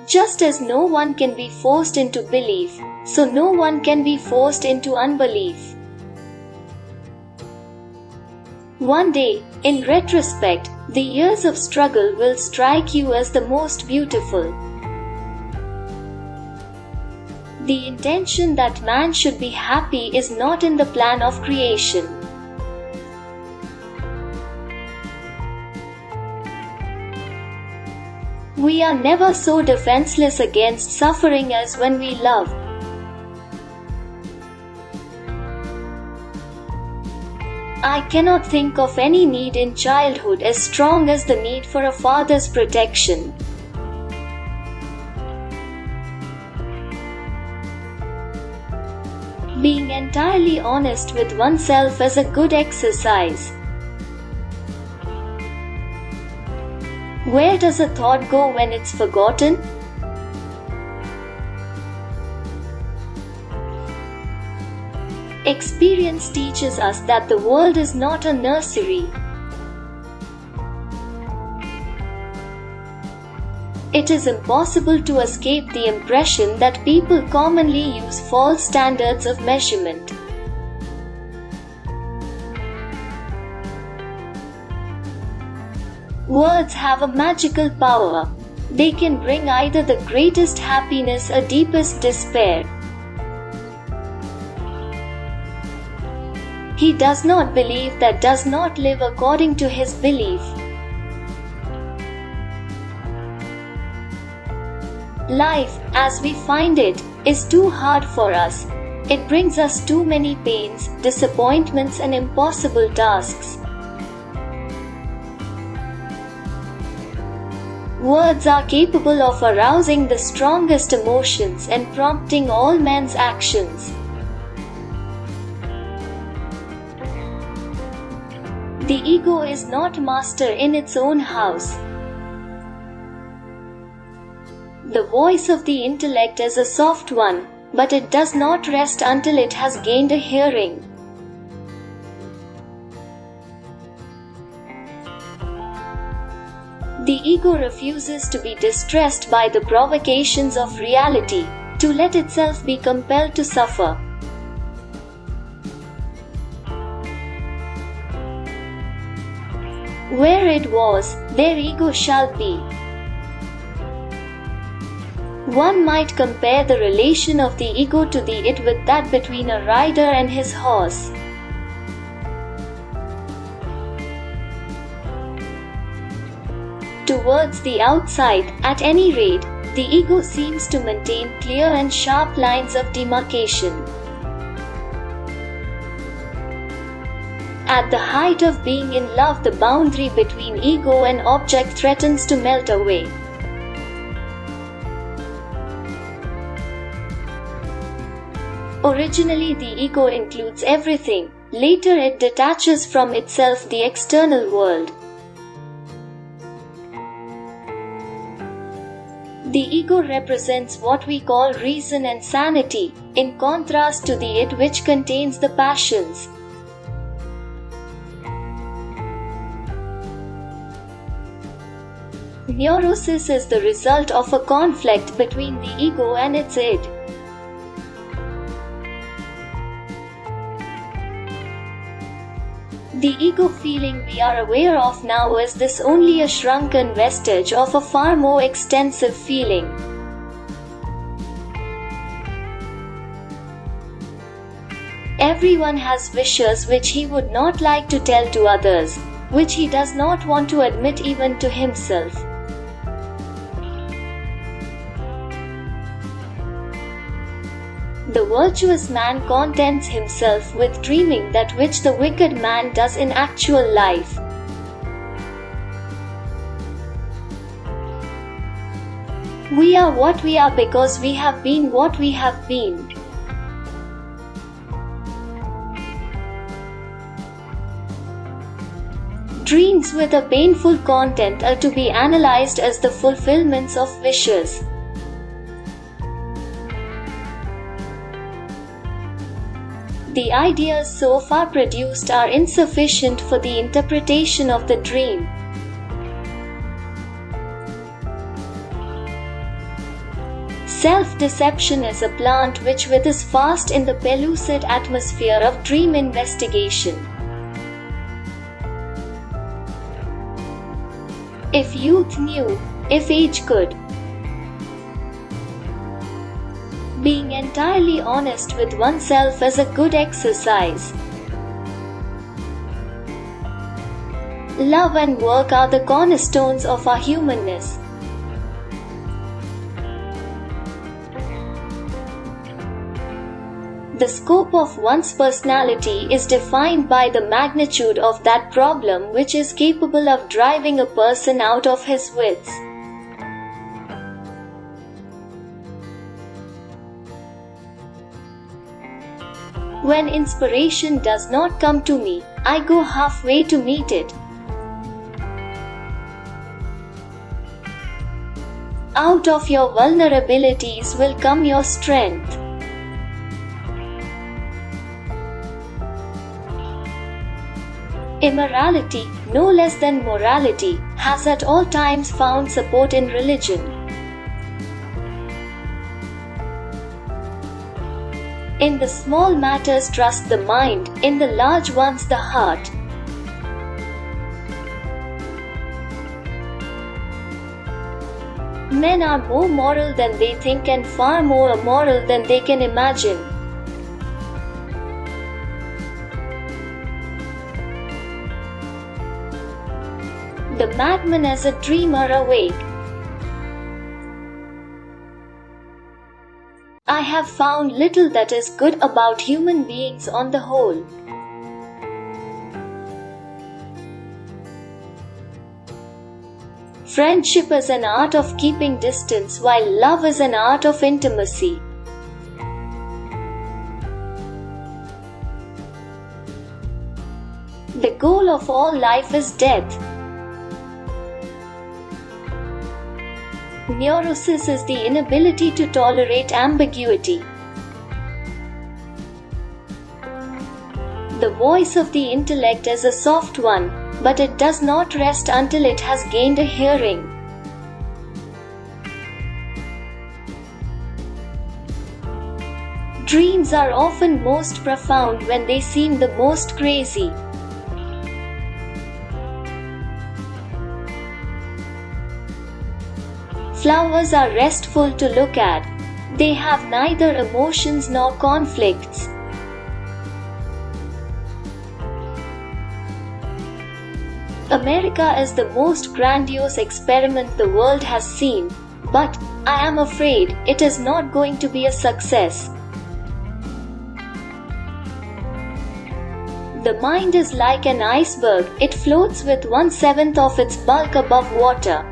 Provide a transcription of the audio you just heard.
Just as no one can be forced into belief, so no one can be forced into unbelief. One day, in retrospect, the years of struggle will strike you as the most beautiful. The intention that man should be happy is not in the plan of creation. We are never so defenseless against suffering as when we love. I cannot think of any need in childhood as strong as the need for a father's protection. Being entirely honest with oneself is a good exercise. Where does a thought go when it's forgotten? Experience teaches us that the world is not a nursery. It is impossible to escape the impression that people commonly use false standards of measurement. Words have a magical power. They can bring either the greatest happiness or deepest despair. He does not believe that does not live according to his belief. Life, as we find it, is too hard for us. It brings us too many pains, disappointments and impossible tasks. Words are capable of arousing the strongest emotions and prompting all men's actions. The ego is not master in its own house. The voice of the intellect is a soft one, but it does not rest until it has gained a hearing. The ego refuses to be distressed by the provocations of reality, to let itself be compelled to suffer. Where it was, there ego shall be. One might compare the relation of the ego to the it with that between a rider and his horse. Towards the outside, at any rate, the ego seems to maintain clear and sharp lines of demarcation. At the height of being in love, the boundary between ego and object threatens to melt away. Originally, the ego includes everything. Later, it detaches from itself the external world. The ego represents what we call reason and sanity, in contrast to the it which contains the passions. Neurosis is the result of a conflict between the ego and its id. The ego feeling we are aware of now is this only a shrunken vestige of a far more extensive feeling. Everyone has wishes which he would not like to tell to others, which he does not want to admit even to himself. The virtuous man contents himself with dreaming that which the wicked man does in actual life. We are what we are because we have been what we have been. Dreams with a painful content are to be analyzed as the fulfillments of wishes. The ideas so far produced are insufficient for the interpretation of the dream. Self-deception is a plant which withers fast in the pellucid atmosphere of dream investigation. If youth knew, if age could. Being entirely honest with oneself is a good exercise. Love and work are the cornerstones of our humanness. The scope of one's personality is defined by the magnitude of that problem which is capable of driving a person out of his wits. When inspiration does not come to me, I go halfway to meet it. Out of your vulnerabilities will come your strength. Immorality, no less than morality, has at all times found support in religion. In the small matters trust the mind, in the large ones the heart. Men are more moral than they think and far more immoral than they can imagine. The madman is a dreamer awake. I have found little that is good about human beings on the whole. Friendship is an art of keeping distance, while love is an art of intimacy. The goal of all life is death. Neurosis is the inability to tolerate ambiguity. The voice of the intellect is a soft one, but it does not rest until it has gained a hearing. Dreams are often most profound when they seem the most crazy. Flowers are restful to look at. They have neither emotions nor conflicts. America is the most grandiose experiment the world has seen, but I am afraid it is not going to be a success. The mind is like an iceberg, it floats with 1/7 of its bulk above water.